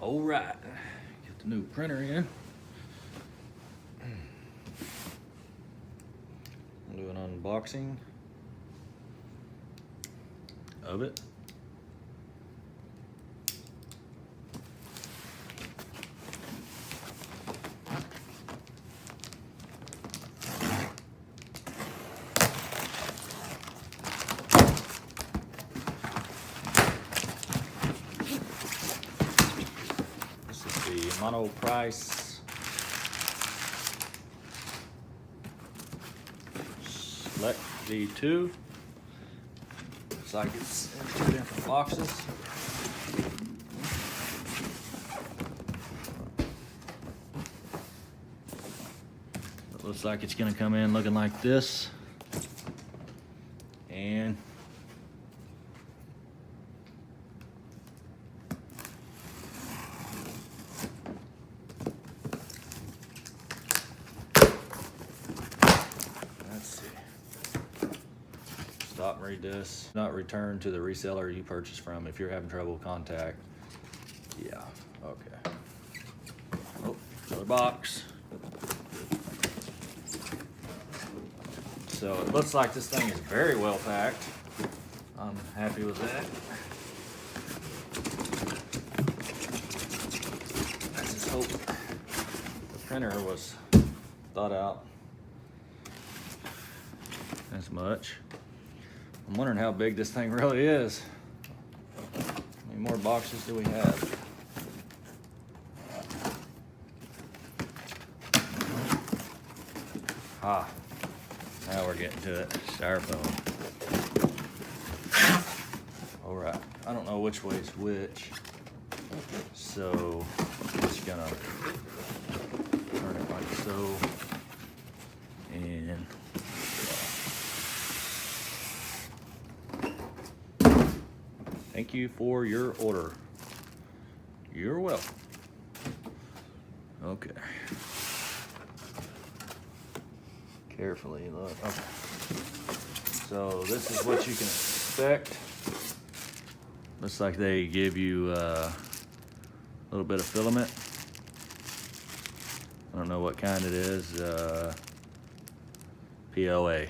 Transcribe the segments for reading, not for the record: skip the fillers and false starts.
All right, get the new printer in. I'll do an unboxing of it. This is the Monoprice Select V2. Looks like it's in 2 different boxes. It looks like it's gonna come in looking like this. And let's see. Stop and read this. Not return to the reseller you purchased from if you're having trouble with contact. Yeah, okay. Oh, another box. So it looks like this thing is very well packed. I'm happy with that. I just hope the printer was thought out as much. I'm wondering how big this thing really is. How many more boxes do we have? Ah, now we're getting to it. Styrofoam. All right, I don't know which way is which, so I'm just gonna turn it like so, and thank you for your order. You're welcome. Okay. Carefully look. Okay. So this is what you can expect. Looks like they give you a little bit of filament. I don't know what kind it is. PLA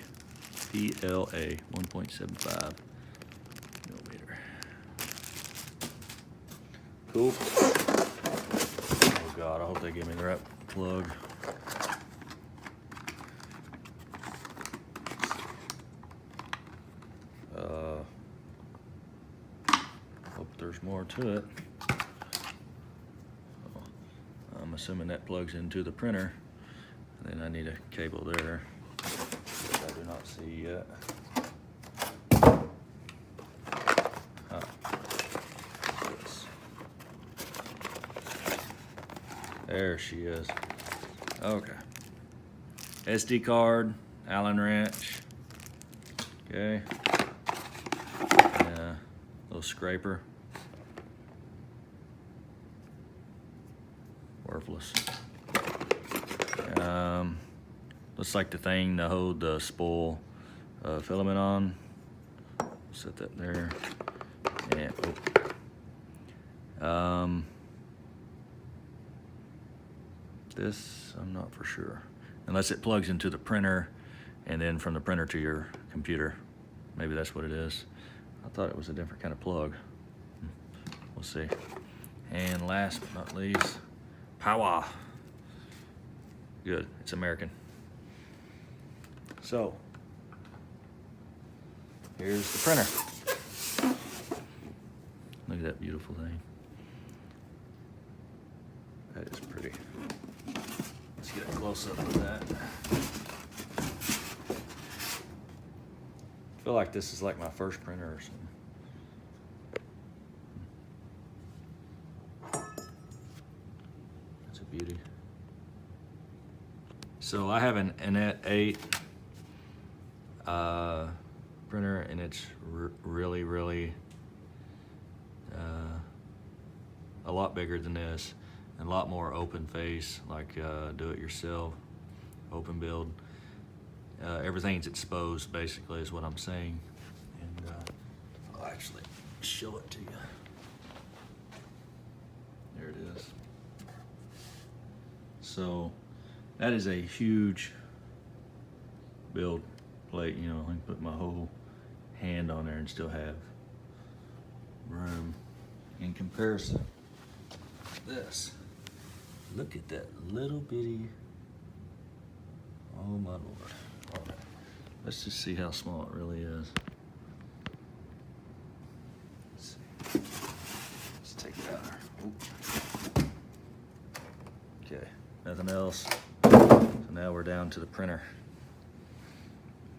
1.75 millimeter. Cool. Oh God, I hope they give me the right plug. Hope there's more to it. I'm assuming that plugs into the printer. And then I need a cable there, which I do not see yet. Yes. There she is. Okay. SD card, Allen wrench. Okay. Little scraper. Worthless. Looks like the thing to hold the spool filament on. Set that there. And this I'm not for sure, unless it plugs into the printer and then from the printer to your computer. Maybe that's what it is. I thought it was a different kind of plug. We'll see. And last but not least, power. Good, it's American. So, here's the printer. Look at that beautiful thing. That is pretty. Let's get a close up of that. I feel like this is like my first printer or something. That's a beauty. So I have an Annette 8 printer, and it's really a lot bigger than this, and a lot more open face, like do it yourself, open build. Everything's exposed, basically, is what I'm saying. And I'll actually show it to you. There it is. So that is a huge build plate. You know, I can put my whole hand on there and still have room. In comparison, this, look at that little bitty, oh my Lord. All right. Let's just see how small it really is. Let's see. Let's take it out there. Okay, nothing else. So now we're down to the printer.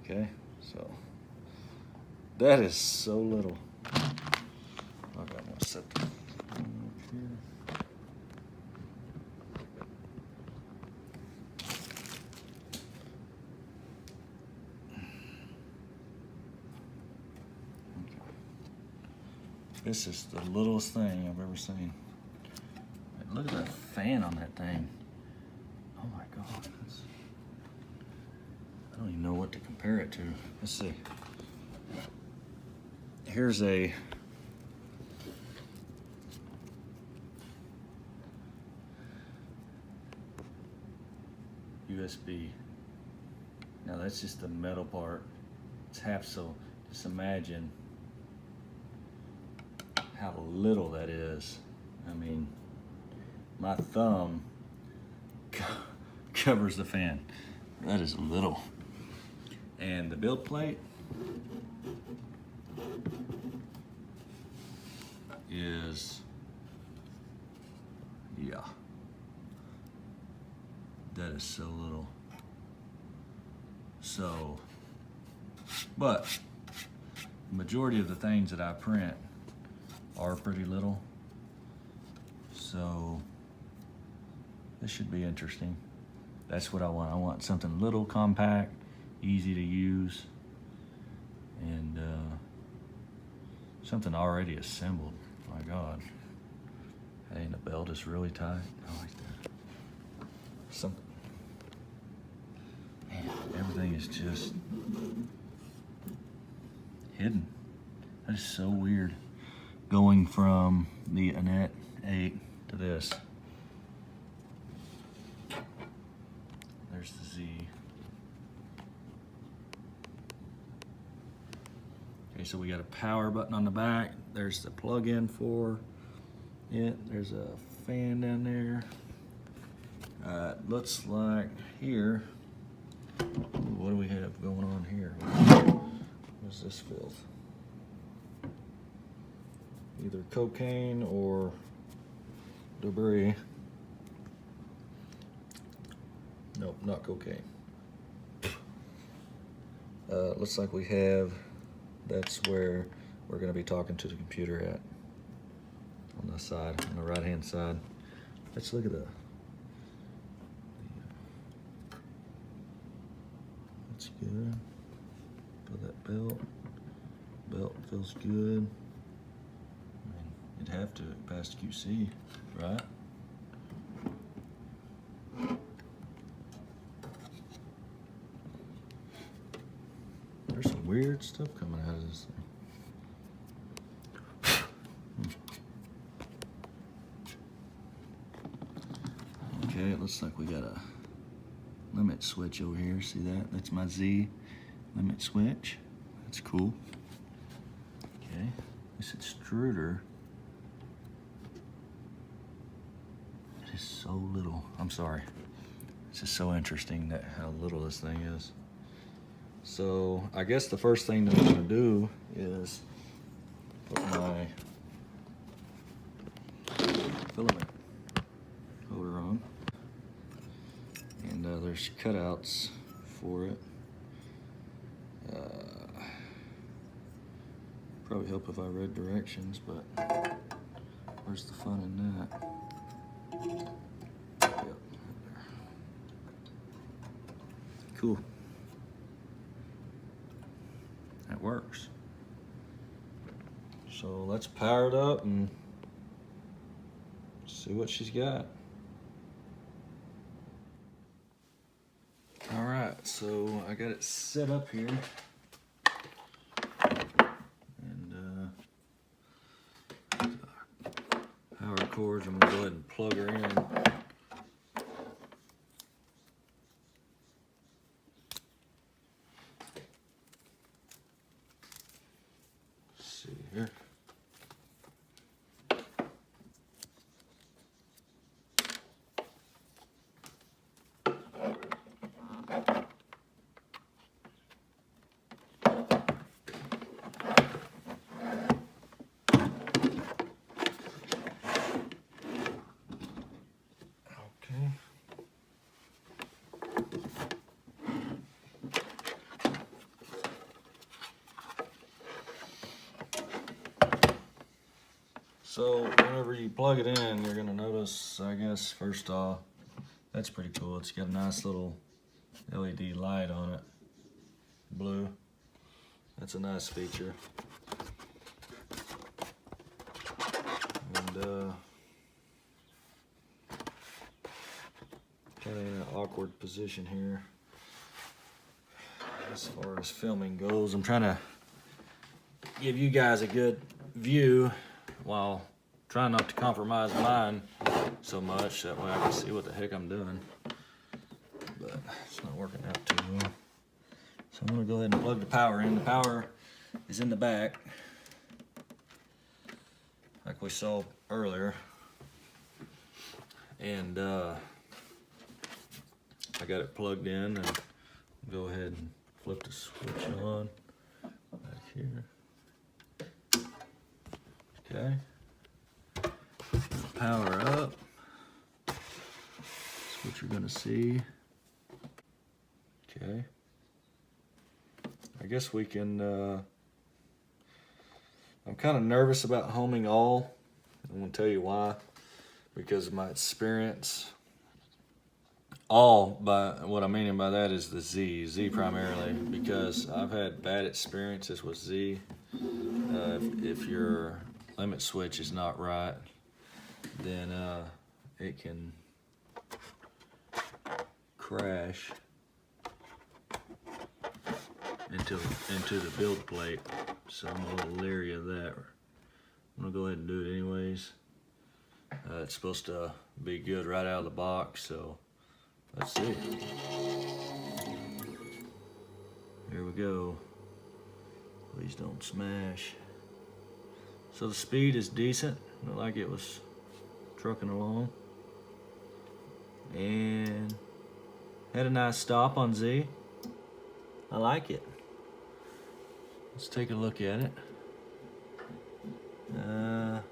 Okay, so that is so little. Okay, I'm gonna set the phone up here. This is the littlest thing I've ever seen. Look at that fan on that thing. Oh my God. I don't even know what to compare it to. Let's see. Here's a USB. Now that's just the metal part. It's half, so just imagine how little that is. I mean, my thumb covers the fan. That is little. And the build plate is, yeah, that is so little. So, but the majority of the things that I print are pretty little. So this should be interesting. That's what I want. I want something little, compact, easy to use, and something already assembled. My God. Hey, and the belt is really tight. I like that. Something. Man, everything is just hidden. That is so weird. Going from the Annette 8 to this. There's the Z. Okay, so we got a power button on the back. There's the plug-in for it. There's a fan down there. Looks like here, what do we have going on here? What's this filth? Either cocaine or debris. Nope, not cocaine. Looks like we have, that's where we're gonna be talking to the computer at. On the side, on the right hand side. Let's look at the that's good. Feel that belt. Belt feels good. You'd have to pass QC, right? There's some weird stuff coming out of this thing. Okay, it looks like we got a limit switch over here. See that? That's my Z limit switch. That's cool. Okay, this extruder is so little. I'm sorry. It's just so interesting that how little this thing is. So I guess the first thing that I'm gonna do is put my filament holder on. And there's cutouts for it. Probably help if I read directions, but where's the fun in that? Yep, right there. Cool. That works. So let's power it up and see what she's got. All right, so I got it set up here. And power cords, I'm gonna go ahead and plug her in. So whenever you plug it in, you're gonna notice, I guess, first off, that's pretty cool. It's got a nice little LED light on it, blue. That's a nice feature. And kind of in an awkward position here as far as filming goes. I'm trying to give you guys a good view while trying not to compromise mine so much, that way I can see what the heck I'm doing. But it's not working out too well. So I'm gonna go ahead and plug the power in. The power is in the back, like we saw earlier. And I got it plugged in, and go ahead and flip the switch on back here. Okay. Power up. That's what you're gonna see. Okay. I guess we can, I'm kind of nervous about homing all. I'm gonna tell you why. Because of my experience. All, by what I'm meaning by that is the Z primarily, because I've had bad experiences with Z. If your limit switch is not right, then it can crash into the build plate. So I'm a little leery of that. I'm gonna go ahead and do it anyways. It's supposed to be good right out of the box, so let's see. Here we go. Please don't smash. So the speed is decent. Looked like it was trucking along. And had a nice stop on Z. I like it. Let's take a look at it. Man,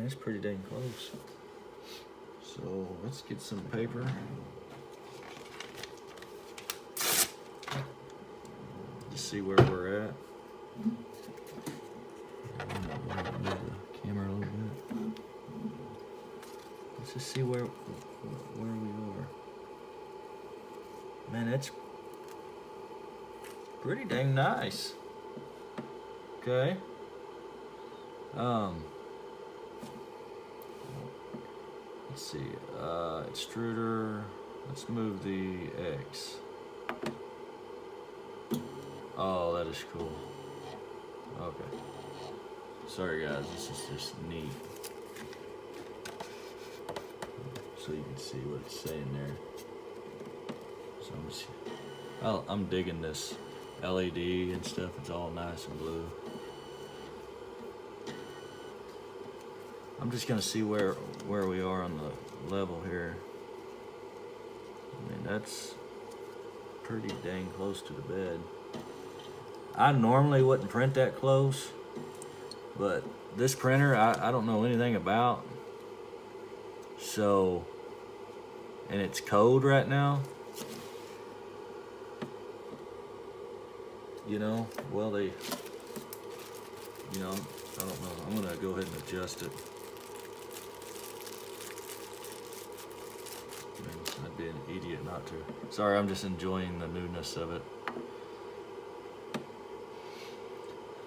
it's pretty dang close. So let's get some paper. Just see where we're at. Move the camera a little bit. Let's just see where we are. Man, that's pretty dang nice. Okay. Let's see, extruder, let's move the X. Oh, that is cool. Okay. Sorry guys, this is just neat. So you can see what it's saying there. So I'm digging this LED and stuff, it's all nice and blue. I'm just gonna see where we are on the level here. I mean, that's pretty dang close to the bed. I normally wouldn't print that close, but this printer I don't know anything about. So, and it's cold right now. You know, well I don't know. I'm gonna go ahead and adjust it. I'd be an idiot not to. Sorry, I'm just enjoying the newness of it.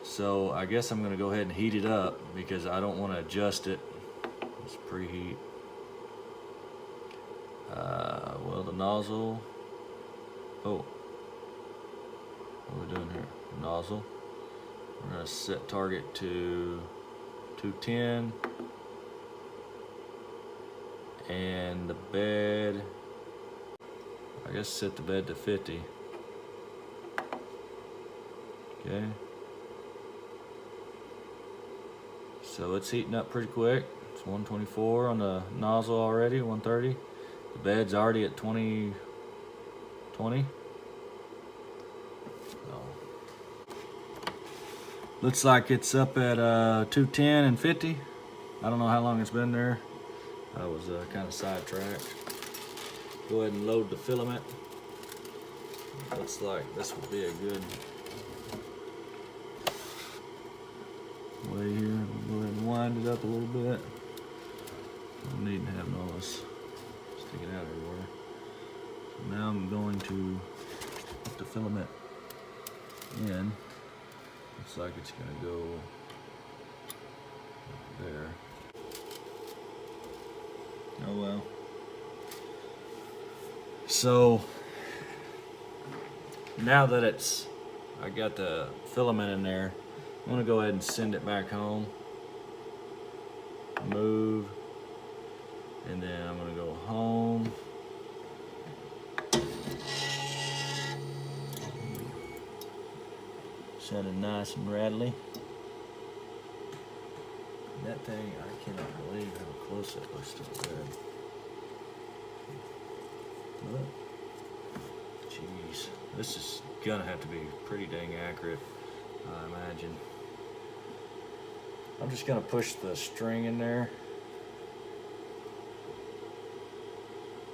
So I guess I'm gonna go ahead and heat it up because I don't want to adjust it. Let's preheat. Well, the nozzle. Oh, what are we doing here? Nozzle. We're gonna set target to 210. And the bed, I guess set the bed to 50. Okay. So it's heating up pretty quick. It's 124 on the nozzle already, 130. The bed's already at 20. Looks like it's up at 210 and 50. I don't know how long it's been there. I was kind of sidetracked. Go ahead and load the filament. Looks like this will be a good way here. We'll go ahead and lined it up a little bit. No need to have all this sticking out everywhere. So now I'm going to put the filament in. Looks like it's gonna go there. Oh well. So now that I got the filament in there, I'm gonna go ahead and send it back home. Move, and then I'm gonna go home. Sounded nice and rattly. That thing, I cannot believe how close it looks to the bed. Look. Jeez, this is gonna have to be pretty dang accurate, I imagine. I'm just gonna push the string in there.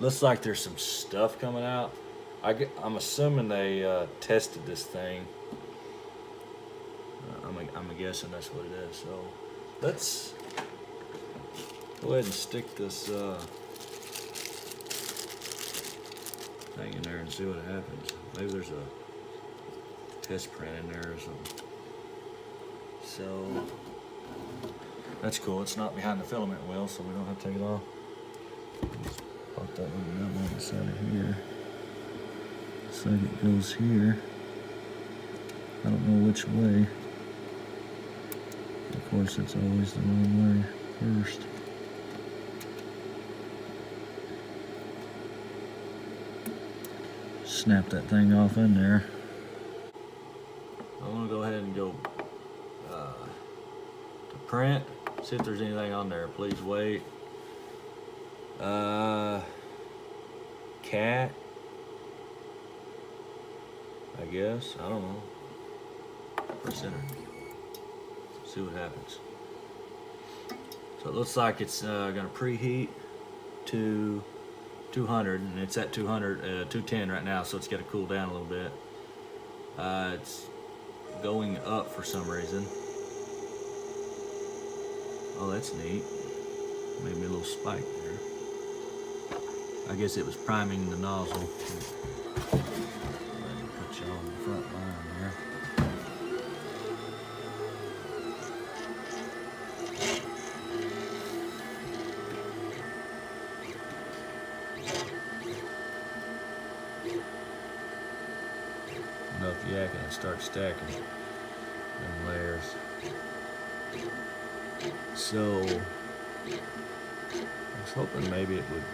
Looks like there's some stuff coming out. I'm assuming they tested this thing. I'm guessing that's what it is. So let's go ahead and stick this thing in there and see what happens. Maybe there's a test print in there or something. So that's cool. It's not behind the filament well, so we don't have to take it off. Just pop that little nub on the side of here. Looks like it goes here. I don't know which way. Of course, it's always the wrong way first. Snap that thing off in there. I'm gonna go ahead and go to print. See if there's anything on there. Please wait. Cat. I guess. I don't know. Press enter. See what happens. So it looks like it's gonna preheat to 200, and it's at 210 right now, so it's got to cool down a little bit. It's going up for some reason. Oh, that's neat. Made me a little spike there. I guess it was priming the nozzle. Let me put you on the front line there. Enough yakking and start stacking them layers. So I was hoping maybe it would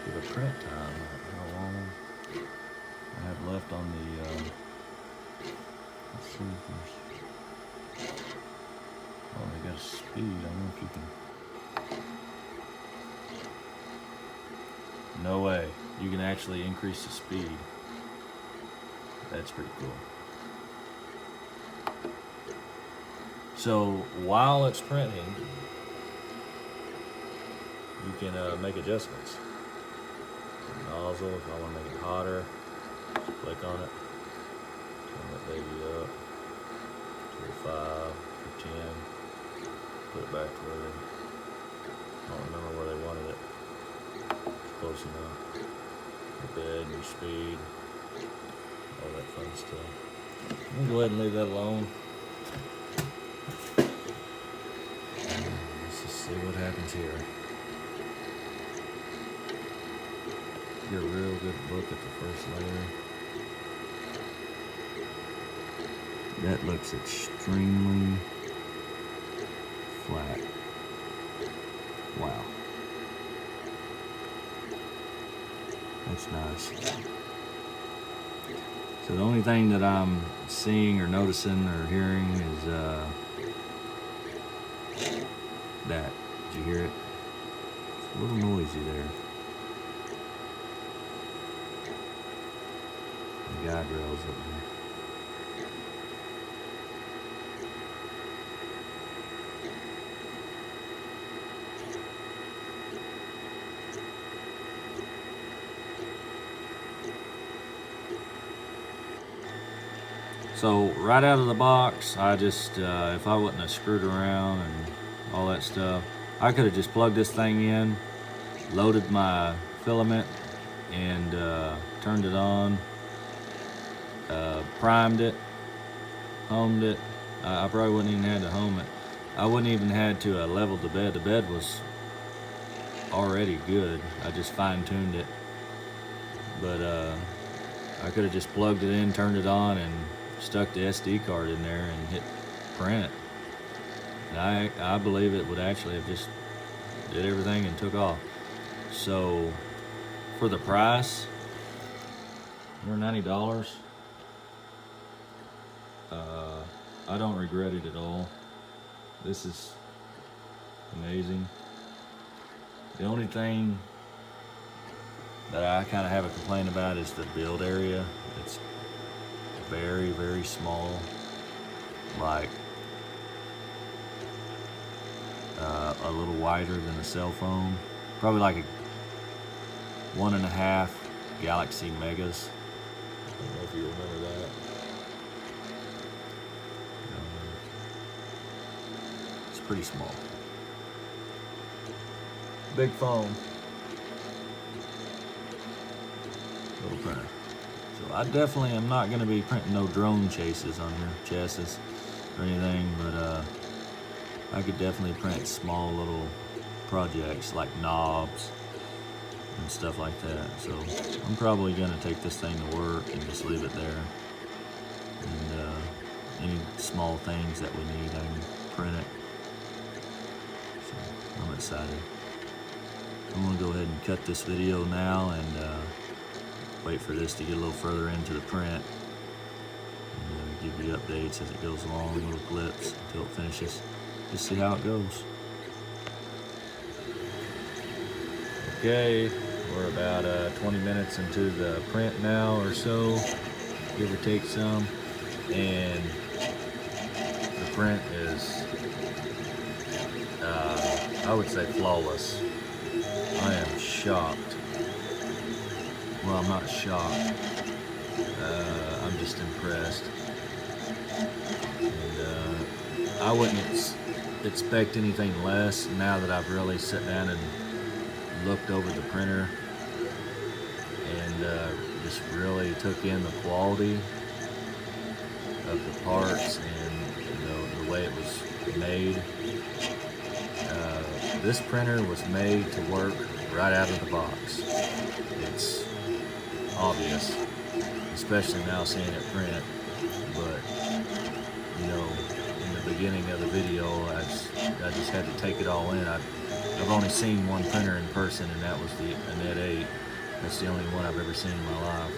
give a print time. How long I have left on the let's see if there's, oh, they got a speed. I don't know if you can. No way. You can actually increase the speed. That's pretty cool. So while it's printing, you can make adjustments. The nozzle, if I want to make it hotter, just click on it. Turn that baby up to 5, to 10. Put it back to where they, I don't remember where they wanted it. It's close enough. The bed, new speed. All that fun stuff. I'm gonna go ahead and leave that alone. Let's just see what happens here. Get a real good look at the first layer. That looks extremely flat. Wow. That's nice. So the only thing that I'm seeing or noticing or hearing is that. Did you hear it? It's a little noisy there. The guide rails up there. So right out of the box, I just, if I wouldn't have screwed around and that stuff. I could have just plugged this thing in, loaded my filament, and turned it on, primed it, homed it. I probably wouldn't even had to home it. I wouldn't even had to level the bed. The bed was already good. I just fine-tuned it. But I could have just plugged it in, turned it on, and stuck the SD card in there and hit print. And I believe it would actually have just did everything and took off. So for the price, $190. I don't regret it at all. This is amazing. The only thing that I kind of have a complaint about is the build area. It's very, very small. Like a little wider than a cell phone. Probably like a 1.5 Galaxy Megas. I don't know if you remember that. It's pretty small. Big phone. Little printer. So I definitely am not going to be printing no drone chases on here, chassis or anything, but I could definitely print small little projects like knobs and stuff like that. So I'm probably going to take this thing to work and just leave it there. And any small things that we need, I can print it. So I'm excited. I'm going to go ahead and cut this video now and wait for this to get a little further into the print. And give you updates as it goes along, little clips until it finishes. Just see how it goes. Okay, we're about 20 minutes into the print now or so, give or take some, and the print is, I would say, flawless. I am shocked. Well, I'm not shocked. I'm just impressed. And I wouldn't expect anything less now that I've really sat down and looked over the printer and just really took in the quality of the parts and the way it was made. This printer was made to work right out of the box. It's obvious, especially now seeing it print, but you know, in the beginning of the video, I just had to take it all in. I've only seen one printer in person, and that was the Net 8. That's the only one I've ever seen in my life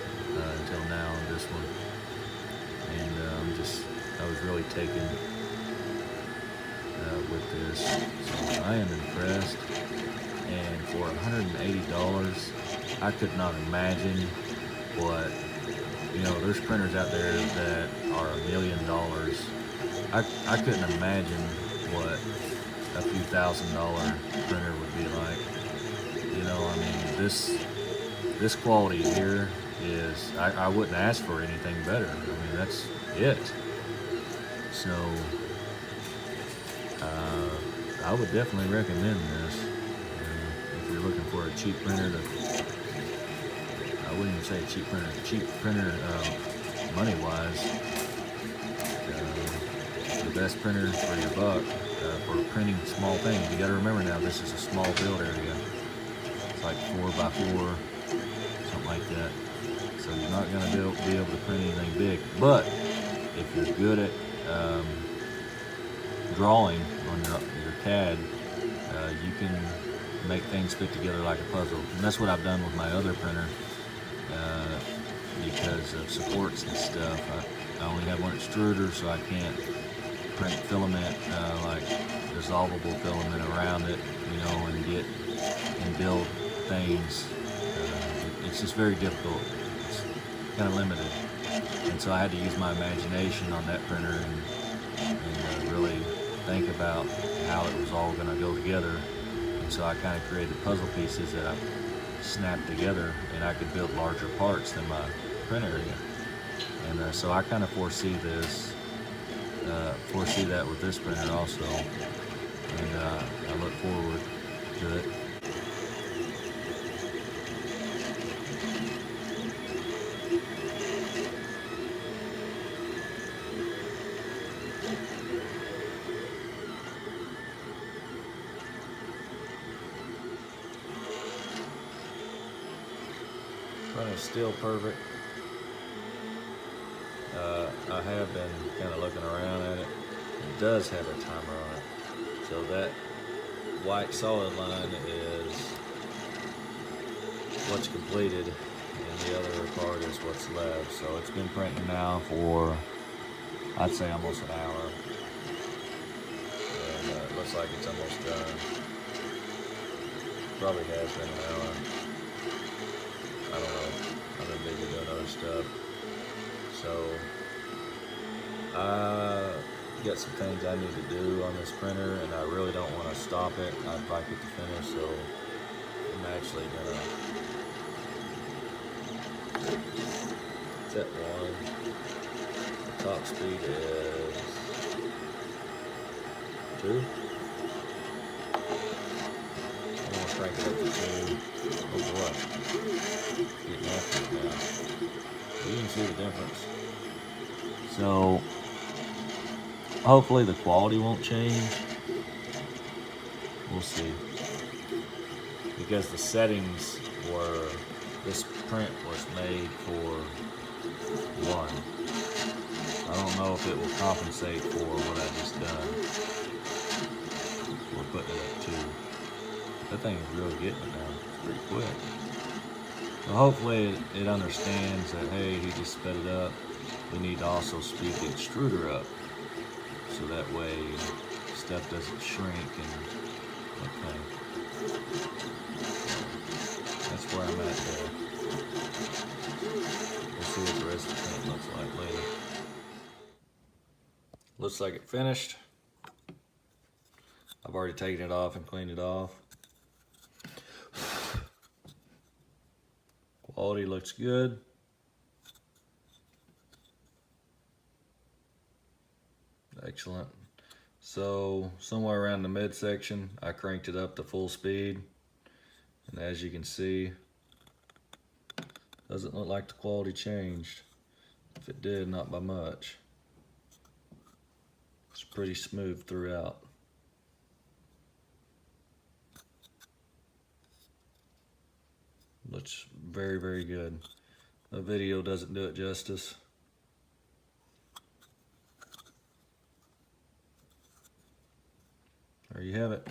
until now, this one. And I was really taken with this. So I am impressed. And for $180, I could not imagine what, you know, there's printers out there that are $1 million. I couldn't imagine what a few $1,000 printer would be like. You know, I mean, this quality here is, I wouldn't ask for anything better. I mean, that's it. So I would definitely recommend this if you're looking for a cheap printer. I wouldn't even say a cheap printer money-wise. The best printer for your buck for printing small things. You got to remember now, this is a small build area. It's like 4x4, something like that. So you're not going to be able to print anything big. But if you're good at drawing on your CAD, you can make things fit together like a puzzle. And that's what I've done with my other printer. Because of supports and stuff, I only have one extruder, so I can't print filament, like dissolvable filament around it, you know, and build things. It's just very difficult. It's kind of limited, and so I had to use my imagination on that printer and really think about how it was all going to go together. And so I kind of created puzzle pieces that I snapped together, and I could build larger parts than my print area. And so I kind of foresee that with this printer also. And to it. Printer's still perfect. I have been kind of looking around at it. It does have a timer on it. So that white solid line is what's completed and the other part is what's left. So it's been printing now for, I'd say, almost an hour. And it looks like it's almost done. Probably has been an hour. I don't know. I've been busy doing other stuff. So I got some things I need to do on this printer, and I really don't want to stop it. I'd like it to finish, so I'm actually gonna set one. The top speed is 2. I'm gonna crank it up to 2. Oh boy, getting after it now. You can see the difference. So hopefully the quality won't change. We'll see. Because the settings were, this print was made for 1. I don't know if it will compensate for what I just done. We're putting it at 2. That thing is really getting it now. It's pretty quick. So hopefully it understands that, hey, he just sped it up. We need to also speed the extruder up, so that way stuff doesn't shrink and okay. That's where I'm at there. We'll see what the rest of the paint looks like later. Looks like it finished. I've already taken it off and cleaned it off. Quality looks good. Excellent. So somewhere around the midsection, I cranked it up to full speed. And as you can see, doesn't look like the quality changed. If it did, not by much. It's pretty smooth throughout. Looks very, very good. The video doesn't do it justice. There you have it.